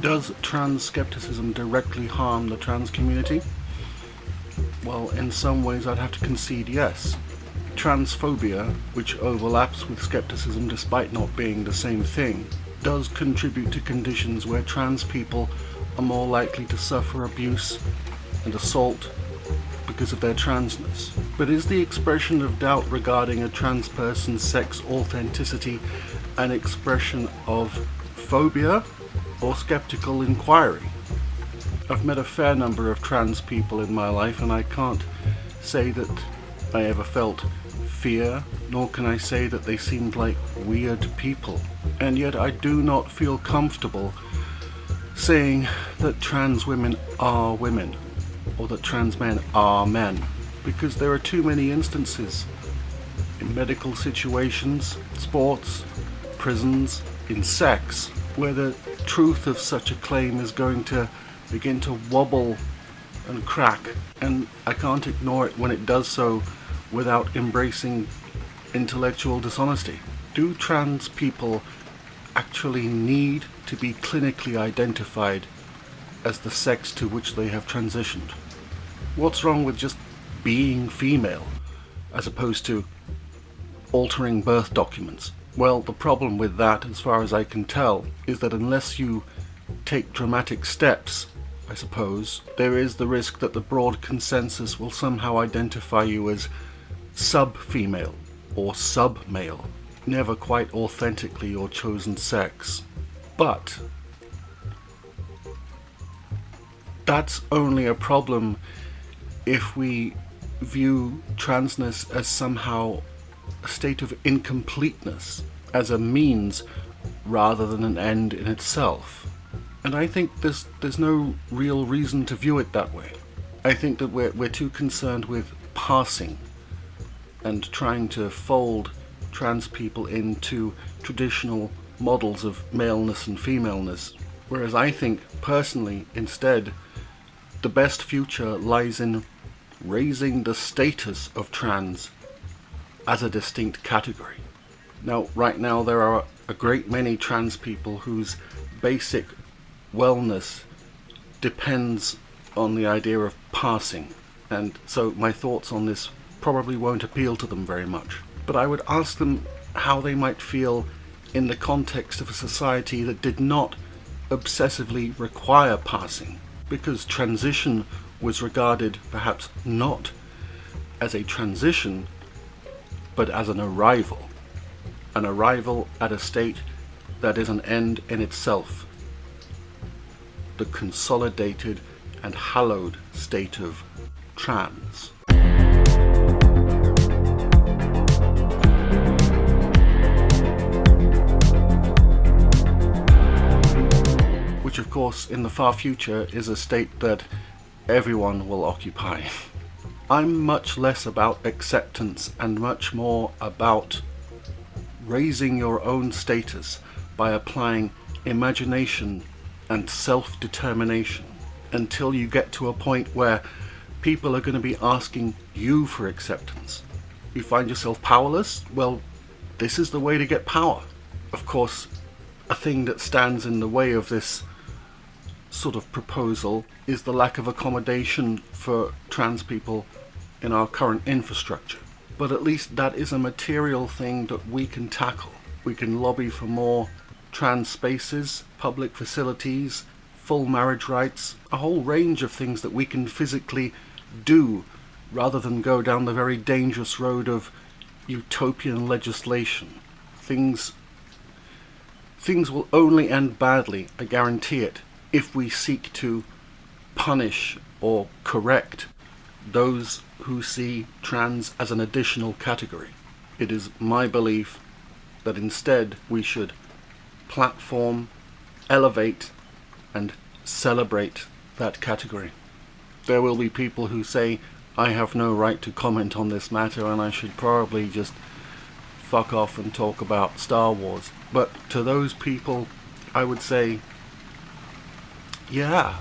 Does trans skepticism directly harm the trans community? Well, in some ways I'd have to concede yes. Transphobia, which overlaps with skepticism despite not being the same thing, does contribute to conditions where trans people are more likely to suffer abuse and assault because of their transness. But is the expression of doubt regarding a trans person's sex authenticity an expression of phobia or skeptical inquiry? I've met a fair number of trans people in my life, and I can't say that I ever felt fear, nor can I say that they seemed like weird people. And yet I do not feel comfortable saying that trans women are women, or that trans men are men, because there are too many instances in medical situations, sports, prisons, in sex, where the truth of such a claim is going to begin to wobble and crack, and I can't ignore it when it does so without embracing intellectual dishonesty. Do trans people actually need to be clinically identified as the sex to which they have transitioned? What's wrong with just being female as opposed to altering birth documents? Well, the problem with that, as far as I can tell, is that unless you take dramatic steps, I suppose, there is the risk that the broad consensus will somehow identify you as sub-female or sub-male, never quite authentically your chosen sex. But that's only a problem if we view transness as somehow a state of incompleteness, as a means rather than an end in itself. And I think there's no real reason to view it that way. I think that we're too concerned with passing and trying to fold trans people into traditional models of maleness and femaleness, whereas I think personally instead the best future lies in raising the status of trans as a distinct category. Now, right now there are a great many trans people whose basic wellness depends on the idea of passing, and so my thoughts on this probably won't appeal to them very much. But I would ask them how they might feel in the context of a society that did not obsessively require passing, because transition was regarded perhaps not as a transition, but as an arrival at a state that is an end in itself, the consolidated and hallowed state of trans. Which of course in the far future is a state that everyone will occupy. I'm much less about acceptance and much more about raising your own status by applying imagination and self-determination until you get to a point where people are going to be asking you for acceptance. You find yourself powerless? Well, this is the way to get power. Of course, a thing that stands in the way of this sort of proposal is the lack of accommodation for trans people in our current infrastructure. But at least that is a material thing that we can tackle. We can lobby for more trans spaces, public facilities, full marriage rights, a whole range of things that we can physically do rather than go down the very dangerous road of utopian legislation. Things will only end badly, I guarantee it, if we seek to punish or correct those who see trans as an additional category. It is my belief that instead we should platform, elevate, and celebrate that category. There will be people who say, I have no right to comment on this matter and I should probably just fuck off and talk about Star Wars. But to those people, I would say, yeah.